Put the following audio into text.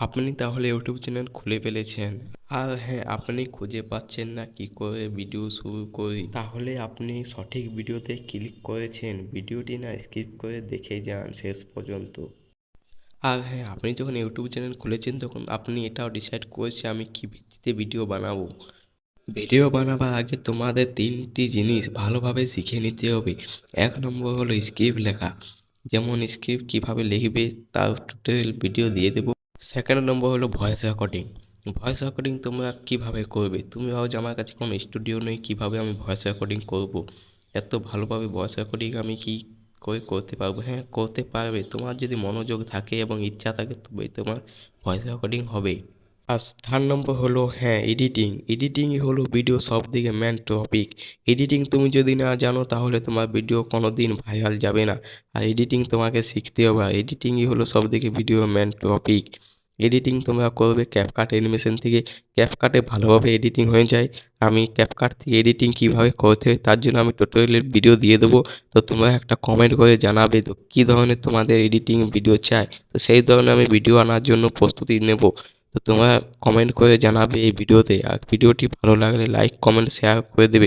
আপনি তাহলে YouTube channel খুলে ফেলেছেন, আর হ্যাঁ, আপনি খুঁজে পাচ্ছেন না কি করে ভিডিও শুরু করি, তাহলে আপনি সঠিক ভিডিওতে ক্লিক করেছেন। ভিডিওটি না স্কিপ করে দেখে যান শেষ পর্যন্ত। আর হ্যাঁ, আপনি যখন ইউটিউব চ্যানেল খুলেছেন তখন আপনি এটাও ডিসাইড করেছেন আমি কি ভিত্তিতে ভিডিও বানাবো। ভিডিও বানাবার আগে তোমাদের তিনটি জিনিস ভালোভাবে শিখে নিতে হবে। এক নম্বর হলো স্ক্রিপ্ট লেখা, যেমন স্ক্রিপ্ট কিভাবে লিখবে তার টিউটোরিয়াল ভিডিও দিয়ে দেবো। সেকেন্ড নম্বর হলো ভয়েস রেকর্ডিং। ভয়েস রেকর্ডিং তোমরা কিভাবে করবে, তুমি ভাবছো আমার কাছে কোনো স্টুডিও নেই, কিভাবে আমি ভয়েস রেকর্ডিং করব। এত ভালোভাবে ভয়েস রেকর্ডিং আমি কি করে করতে পারবো? হ্যাঁ, করতে পারবে, তোমার যদি মনোযোগ থাকে এবং ইচ্ছা থাকে তবেই তোমার ভয়েস রেকর্ডিং হবে। আর থার্ড নম্বর হলো হ্যাঁ এডিটিং। এডিটিংই হলো ভিডিও সব থেকে মেন টপিক। এডিটিং তুমি যদি না জানো তাহলে তোমার ভিডিও কোনো দিন ভাইরাল যাবে না। আর এডিটিং তোমাকে শিখতে হবে, আর এডিটিংই হলো সব থেকে ভিডিও মেন টপিক। এডিটিং তোমরা করবে ক্যাপকাট অ্যানিমেশন থেকে। ক্যাপকাটে ভালোভাবে এডিটিং হয়ে যায়। আমি ক্যাপকাট থেকে এডিটিং কীভাবে করতে হয় তার জন্য আমি টিউটোরিয়ালের ভিডিও দিয়ে দেবো। তো তোমরা একটা কমেন্ট করে জানাবে তো কী ধরনের তোমাদের এডিটিং ভিডিও চাই, তো সেই ধরনের আমি ভিডিও আনার জন্য প্রস্তুতি নেব। তো তোমরা কমেন্ট করে জানাবে এই ভিডিওতে, আর ভিডিওটি ভালো লাগলে লাইক কমেন্ট শেয়ার করে দেবে।